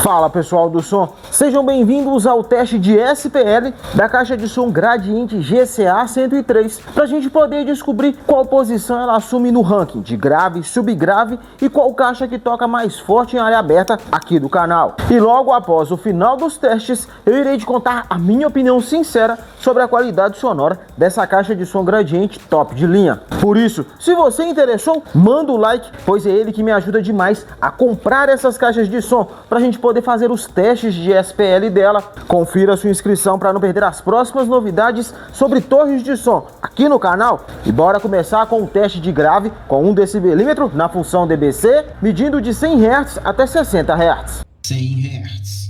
Fala pessoal do som, sejam bem-vindos ao teste de SPL da caixa de som Gradiente GCA 103 para a gente poder descobrir qual posição ela assume no ranking de grave, subgrave e qual caixa que toca mais forte em área aberta aqui do canal. E logo após o final dos testes eu irei te contar a minha opinião sincera sobre a qualidade sonora dessa caixa de som Gradiente top de linha. Por isso, se você interessou, manda o like, pois é ele que me ajuda demais a comprar essas caixas de som para a gente poder fazer os testes de SPL dela. Confira sua inscrição para não perder as próximas novidades sobre torres de som aqui no canal. E bora começar com o teste de grave com 1 decibelímetro na função DBC, medindo de 100 Hz até 60 Hz. 100 Hz.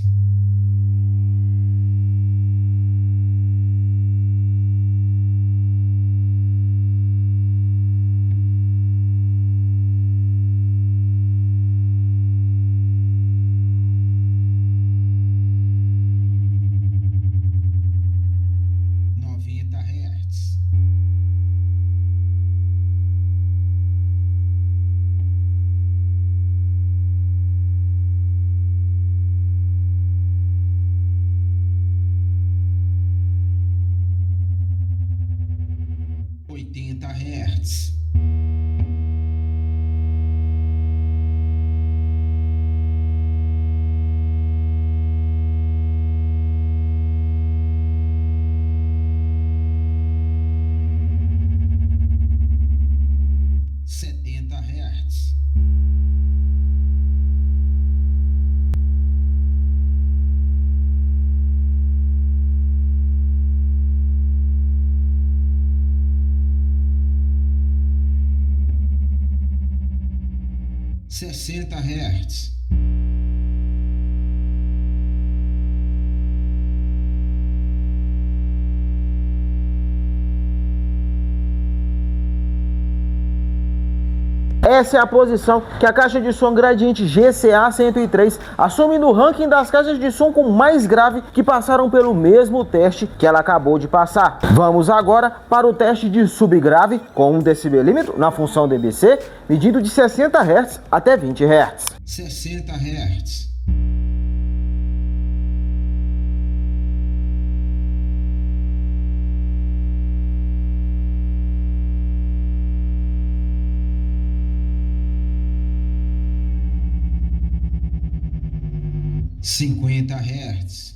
Hertz. 70 Hz. 60 Hz. 'Essa é a posição que a caixa de som Gradiente GCA 103 assume no ranking das caixas de som com mais grave que passaram pelo mesmo teste que ela acabou de passar. Vamos agora para o teste de subgrave com 1 decibelímetro na função DBC, medindo de 60 Hz até 20 Hz. 60 Hz. 50 Hz.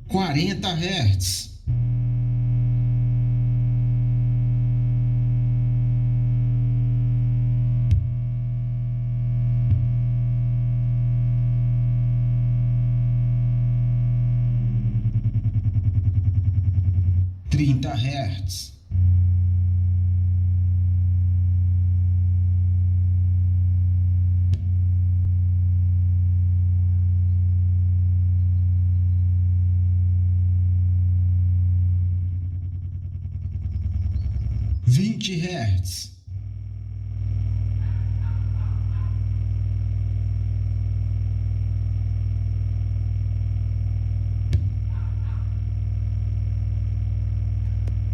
40 Hz. 30 Hz. 20 Hz.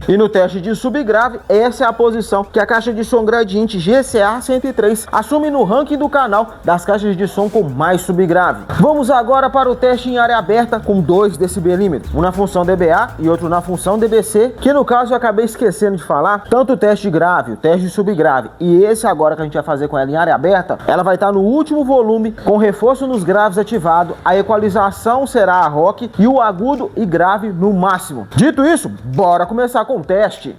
'E no teste de subgrave, essa é a posição que a caixa de som Gradiente GCA 103 assume no ranking do canal das caixas de som com mais subgrave. Vamos agora para o teste em área aberta com 2 decibelímetros, um na função DBA e outro na função DBC, que no caso eu acabei esquecendo de falar. Tanto o teste grave, o teste de subgrave e esse agora que a gente vai fazer com ela em área aberta, ela vai estar no último volume com reforço nos graves ativado, a equalização será a rock e o agudo e grave no máximo. Dito isso, bora começar com o teste.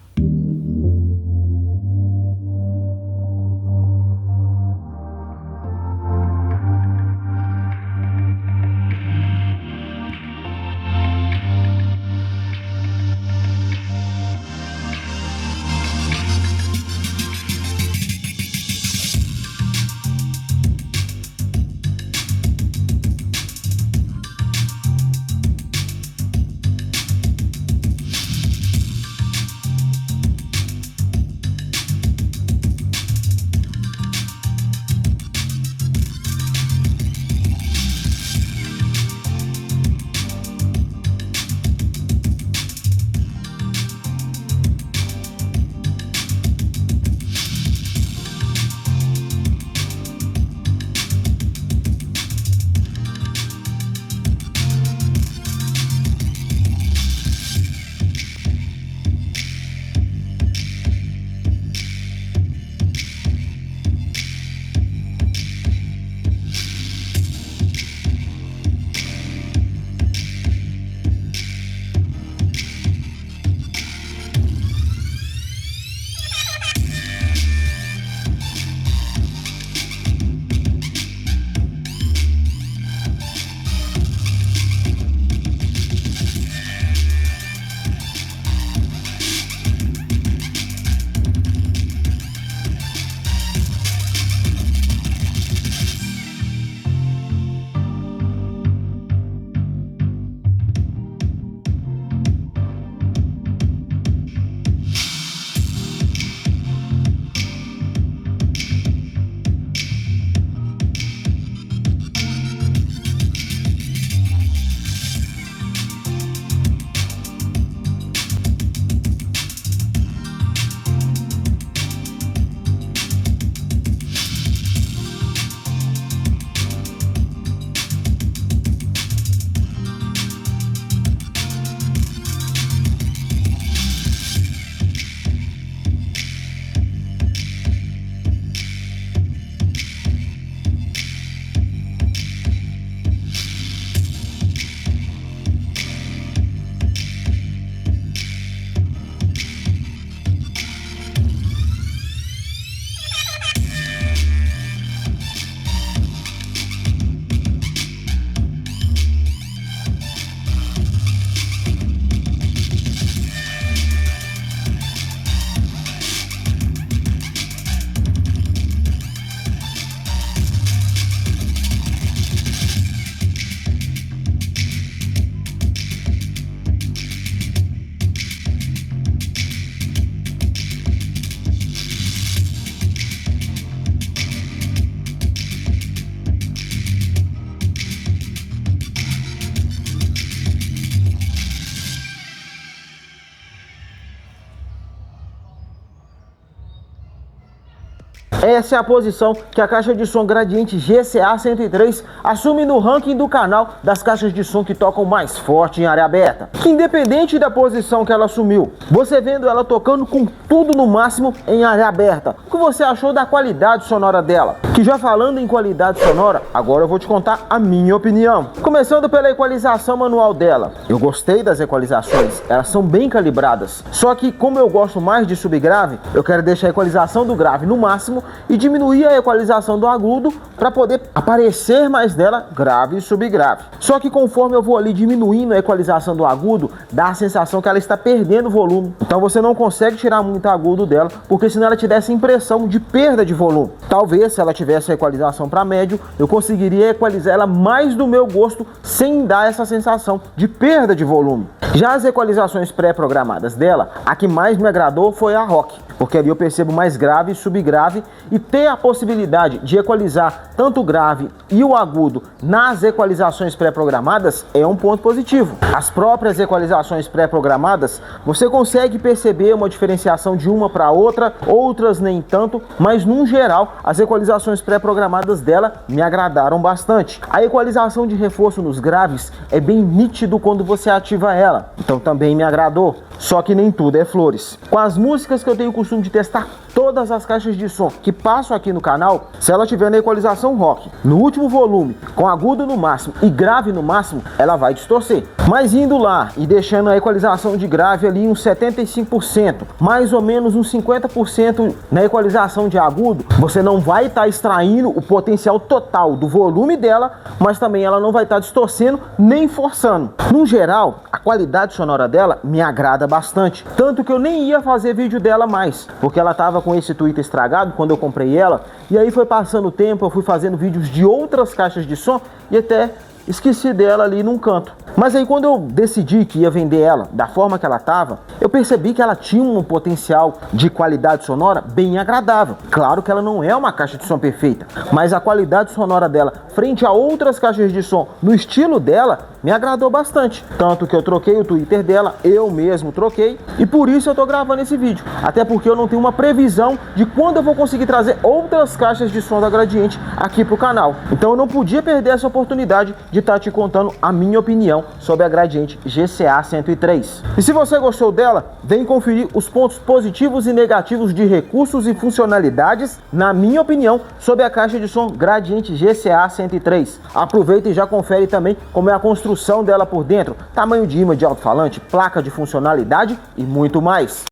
Essa é a posição que a caixa de som Gradiente GCA 103 assume no ranking do canal das caixas de som que tocam mais forte em área aberta. Independente da posição que ela assumiu, você vendo ela tocando com tudo no máximo em área aberta, o que você achou da qualidade sonora dela? Que já falando em qualidade sonora, agora eu vou te contar a minha opinião. Começando pela equalização manual dela. Eu gostei das equalizações, elas são bem calibradas. Só que como eu gosto mais de subgrave, eu quero deixar a equalização do grave no máximo e diminuir a equalização do agudo para poder aparecer mais dela grave e subgrave. Só que conforme eu vou ali diminuindo a equalização do agudo, dá a sensação que ela está perdendo volume. Então você não consegue tirar muito agudo dela, porque senão ela te dá essa impressão de perda de volume. Talvez se ela tivesse a equalização para médio, eu conseguiria equalizar ela mais do meu gosto sem dar essa sensação de perda de volume. Já as equalizações pré-programadas dela, a que mais me agradou foi a Rock, porque ali eu percebo mais grave e subgrave, e ter a possibilidade de equalizar tanto o grave e o agudo nas equalizações pré-programadas é um ponto positivo. As próprias equalizações pré-programadas, você consegue perceber uma diferenciação de uma para outra, outras nem tanto, mas no geral as equalizações pré-programadas dela me agradaram bastante. A equalização de reforço nos graves é bem nítido quando você ativa ela, então também me agradou. Só que nem tudo é flores. Com as músicas que eu tenho o costume de testar todas as caixas de som que passo aqui no canal, se ela tiver na equalização rock, no último volume, com agudo no máximo e grave no máximo, ela vai distorcer. Mas indo lá e deixando a equalização de grave ali uns 75%, mais ou menos uns 50% na equalização de agudo, você não vai estar extraindo o potencial total do volume dela, mas também ela não vai estar distorcendo nem forçando. No geral, a qualidade sonora dela me agrada bastante, tanto que eu nem ia fazer vídeo dela mais, porque ela tava com esse Twitter estragado quando eu comprei ela, e aí foi passando o tempo, eu fui fazendo vídeos de outras caixas de som e até esqueci dela ali num canto. Mas aí quando eu decidi que ia vender ela da forma que ela tava, eu percebi que ela tinha um potencial de qualidade sonora bem agradável. Claro que ela não é uma caixa de som perfeita, mas a qualidade sonora dela frente a outras caixas de som no estilo dela me agradou bastante. Tanto que eu troquei o Twitter dela, eu mesmo troquei, e por isso eu tô gravando esse vídeo. Até porque eu não tenho uma previsão de quando eu vou conseguir trazer outras caixas de som da Gradiente aqui pro canal. Então eu não podia perder essa oportunidade de estar te contando a minha opinião sobre a Gradiente GCA 103. E se você gostou dela, vem conferir os pontos positivos e negativos de recursos e funcionalidades, na minha opinião, sobre a caixa de som Gradiente GCA 103. Aproveita e já confere também como é a construção dela por dentro, tamanho de imã de alto-falante, placa de funcionalidade e muito mais.